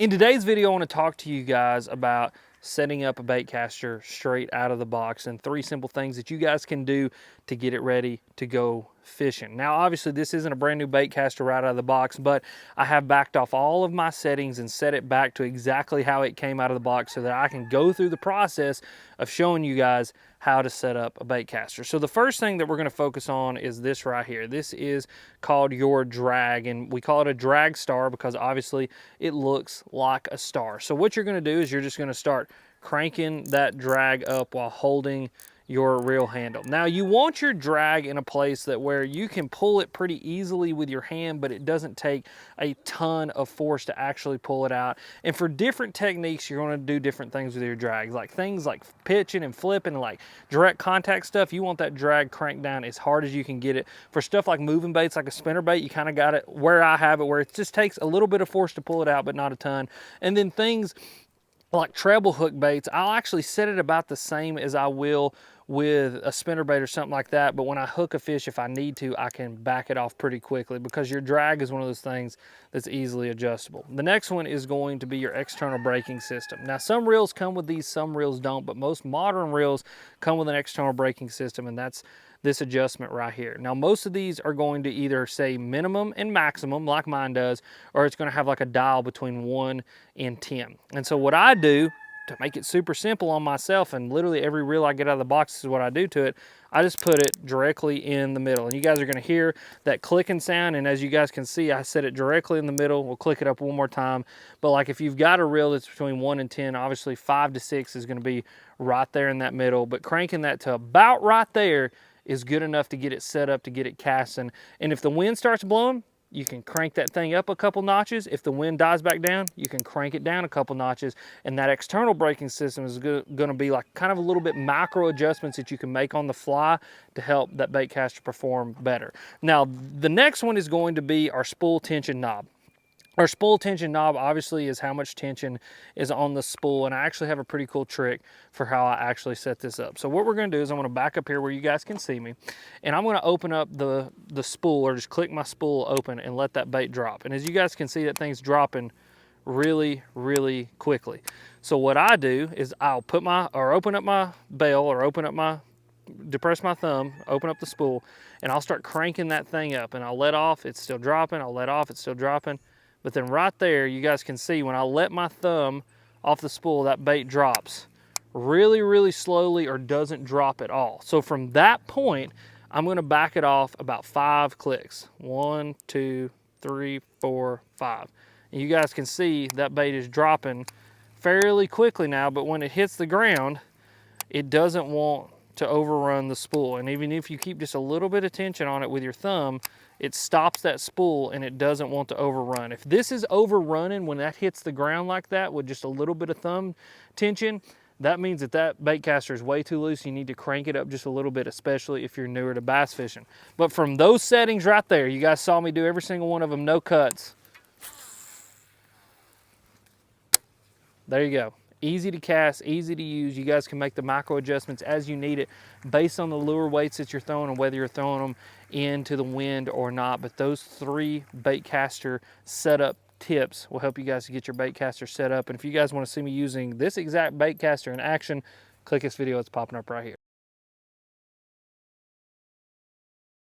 In today's video, I want to talk to you guys about setting up a bait caster straight out of the box and 3 simple things that you guys can do to get it ready to go fishing. Now, obviously, this isn't a brand new bait caster right out of the box, but I have backed off all of my settings and set it back to exactly how it came out of the box so that I can go through the process of showing you guys how to set up a bait caster. So the first thing that we're going to focus on is this right here. This is called your drag, and we call it a drag star because obviously it looks like a star. So what you're going to do is you're just going to start cranking that drag up while holding your reel handle. Now you want your drag in a place that where you can pull it pretty easily with your hand, but it doesn't take a ton of force to actually pull it out. And for different techniques, you're going to do different things with your drag. Like things like pitching and flipping, like direct contact stuff, you want that drag cranked down as hard as you can get it. For stuff like moving baits, like a spinner bait, you kind of got it where I have it, where it just takes a little bit of force to pull it out, but not a ton. And then things like treble hook baits, I'll actually set it about the same as I will with a spinner bait or something like that, but when I hook a fish, if I need to, I can back it off pretty quickly because your drag is one of those things that's easily adjustable. The next one is going to be your external braking system. Now, some reels come with these, some reels don't, but most modern reels come with an external braking system, and that's this adjustment right here. Now, most of these are going to either say minimum and maximum, like mine does, or it's going to have like a dial between 1 and 10. And so what I do to make it super simple on myself, and literally every reel I get out of the box, this is what I do to it, I just put it directly in the middle. And you guys are going to hear that clicking sound, and as you guys can see, I set it directly in the middle. We'll click it up one more time. But like if you've got a reel that's between 1 and 10, obviously 5 to 6 is going to be right there in that middle. But cranking that to about right there is good enough to get it set up, to get it casting. And if the wind starts blowing, you can crank that thing up a couple notches. If the wind dies back down, you can crank it down a couple notches. And that external braking system is going to be like kind of a little bit micro adjustments that you can make on the fly to help that bait caster perform better. Now, the next one is going to be our spool tension knob. Our spool tension knob obviously is how much tension is on the spool, and I actually have a pretty cool trick for how I actually set this up. So what we're going to do is I'm going to back up here where you guys can see me, and I'm going to open up the spool, or just click my spool open and let that bait drop. And as you guys can see, that thing's dropping really, really quickly. So what I do is I'll put open up my bail, or depress my thumb, open up the spool, and I'll start cranking that thing up, and I'll let off, it's still dropping, I'll let off, it's still dropping. But then right there, you guys can see when I let my thumb off the spool, that bait drops really, really slowly or doesn't drop at all. So from that point, I'm gonna back it off about 5 clicks. 1, 2, 3, 4, 5. And you guys can see that bait is dropping fairly quickly now, but when it hits the ground, it doesn't want to overrun the spool. And even if you keep just a little bit of tension on it with your thumb, it stops that spool and it doesn't want to overrun. If this is overrunning when that hits the ground like that with just a little bit of thumb tension, that means that bait caster is way too loose. You need to crank it up just a little bit, especially if you're newer to bass fishing. But from those settings right there, you guys saw me do every single one of them, no cuts. There you go. Easy to cast, easy to use. You guys can make the micro adjustments as you need it based on the lure weights that you're throwing and whether you're throwing them into the wind or not. But those 3 bait caster setup tips will help you guys to get your bait caster set up. And if you guys want to see me using this exact bait caster in action, click this video, it's popping up right here.